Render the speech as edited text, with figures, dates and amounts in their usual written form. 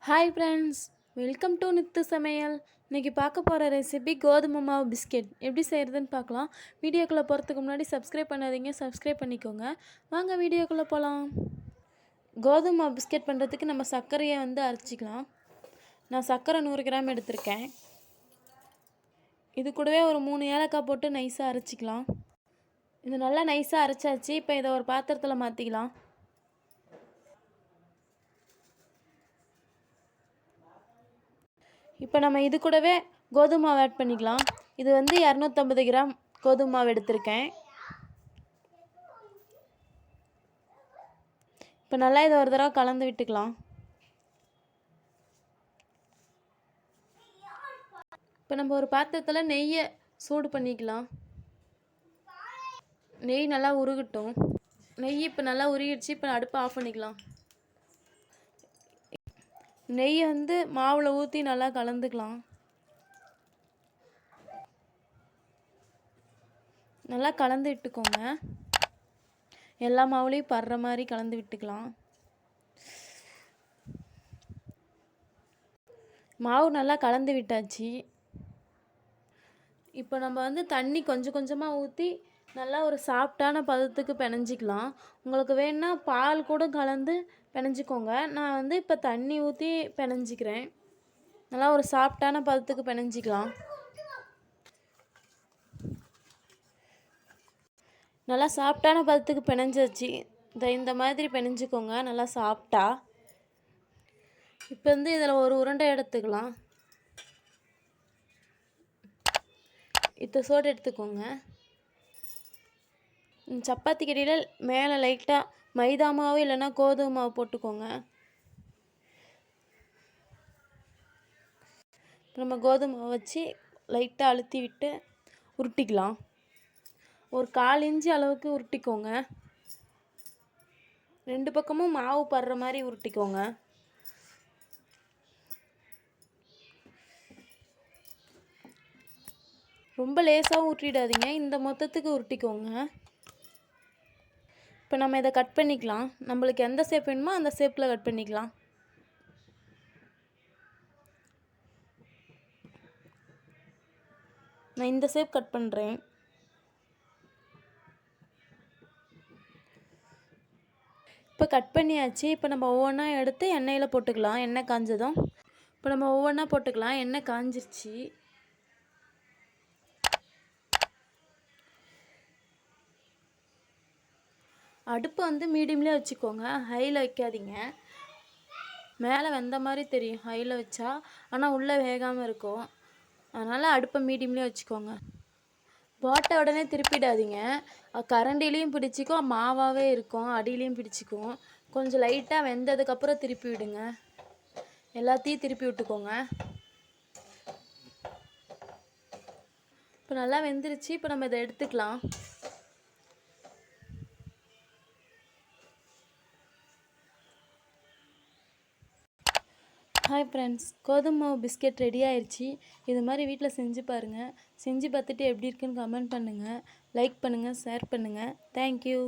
Hi friends, welcome to Nithu சமையல். இன்றைக்கி பார்க்க போகிற ரெசிபி கோதுமை மாவு பிஸ்கெட் எப்படி செய்கிறதுன்னு பார்க்கலாம். வீடியோக்குள்ளே போகிறதுக்கு முன்னாடி சப்ஸ்கிரைப் பண்ணாதீங்க, சப்ஸ்கிரைப் பண்ணிக்கோங்க. வாங்க வீடியோக்குள்ளே போகலாம். கோதுமை மாவு பிஸ்கெட் பண்ணுறதுக்கு நம்ம சர்க்கரையை அரைச்சிக்கலாம். நான் சர்க்கரை 100 கிராம் எடுத்திருக்கேன். இது கூடவே ஒரு 3 ஏலக்காய் போட்டு நைஸாக அரைச்சிக்கலாம். இது நல்லா நைஸாக அரைச்சாச்சு. இப்போ இதை ஒரு பாத்திரத்தில் மாற்றிக்கலாம். இப்போ நம்ம இது கூடவே கோதுமை மாவு ஆட் பண்ணிக்கலாம். இது 250 கிராம் கோதுமை மாவு எடுத்திருக்கேன். இப்போ நல்லா இதை ஒரு தடவை கலந்து விட்டுக்கலாம். இப்போ நம்ம ஒரு பாத்திரத்தில் நெய்யை சூடு பண்ணிக்கலாம். நெய் நல்லா உருகட்டும். நெய் இப்போ நல்லா உருகிடுச்சு. இப்போ அடுப்பை ஆஃப் பண்ணிக்கலாம். நெய் மாவில் ஊற்றி நல்லா கலந்துக்கலாம். நல்லா கலந்து விட்டுக்கோங்க. எல்லா மாவுலேயும் படுற மாதிரி கலந்து விட்டுக்கலாம். மாவு நல்லா கலந்து விட்டாச்சு. இப்போ நம்ம தண்ணி கொஞ்சம் கொஞ்சமாக ஊற்றி நல்லா ஒரு சாஃப்டான பதத்துக்கு பிணைஞ்சிக்கலாம். உங்களுக்கு வேணுன்னா பால் கூட கலந்து பிணைஞ்சிக்கோங்க. நான் இப்போ தண்ணி ஊற்றி பிணைஞ்சிக்கிறேன். நல்லா ஒரு சாஃப்டான பதத்துக்கு பிணைஞ்சிக்கலாம். நல்லா சாஃப்டான பதத்துக்கு பிணைஞ்சாச்சு. இந்த மாதிரி பிணைஞ்சிக்கோங்க நல்லா சாஃப்டா. இப்போ இதில் ஒரு உருண்டை எடுத்துக்கலாம். சோடு எடுத்துக்கோங்க. சப்பாத்தி கடியில் மேலே லைட்டாக மைதா மாவு இல்லைன்னா கோதுமை மாவு போட்டுக்கோங்க. நம்ம கோதுமை மாவு வச்சு லைட்டாக அழுத்தி விட்டு உருட்டிக்கலாம். ஒரு 1/4 இன்ச்சு அளவுக்கு உருட்டிக்கோங்க. 2 பக்கமும் மாவு படுற மாதிரி உருட்டிக்கோங்க. ரொம்ப லேசாகவும் உருட்டிடாதீங்க, இந்த மொத்தத்துக்கு உருட்டிக்கோங்க. இப்போ நம்ம இதை கட் பண்ணிக்கலாம். நம்மளுக்கு எந்த ஷேப் வேணுமோ அந்த ஷேப்பில் கட் பண்ணிக்கலாம். நான் இந்த ஷேப் கட் பண்ணுறேன். இப்போ கட் பண்ணியாச்சு. இப்போ நம்ம ஒவ்வொன்றா எடுத்து எண்ணெயில் போட்டுக்கலாம். எண்ணெய் காஞ்சதும் இப்போ நம்ம ஒவ்வொன்றா போட்டுக்கலாம். எண்ணெய் காஞ்சிருச்சு. அடுப்பு மீடியம்லேயே வச்சுக்கோங்க, ஹையில் வைக்காதீங்க. மேலே வெந்த மாதிரி தெரியும் ஹையில் வச்சா, ஆனால் உள்ளே வேகாமல் இருக்கும். அதனால் அடுப்பை மீடியம்லேயே வச்சுக்கோங்க. போட்ட உடனே திருப்பிடாதீங்க, கரண்டிலையும் பிடிச்சிக்கும், மாவாகவே இருக்கும், அடியிலையும் பிடிச்சிக்கும். கொஞ்சம் லைட்டாக வெந்ததுக்கப்புறம் திருப்பி விடுங்க. எல்லாத்தையும் திருப்பி விட்டுக்கோங்க. இப்போ நல்லா வெந்துருச்சு. இப்போ நம்ம இதை எடுத்துக்கலாம். ஹாய் ஃப்ரெண்ட்ஸ், கோதுமை மாவு பிஸ்கெட் ரெடி ஆயிடுச்சு. இது மாதிரி வீட்டில் செஞ்சு பாருங்கள். செஞ்சு பார்த்துட்டு எப்படி இருக்குன்னு கமெண்ட் பண்ணுங்கள். லைக் பண்ணுங்கள், ஷேர் பண்ணுங்கள். தேங்க்யூ.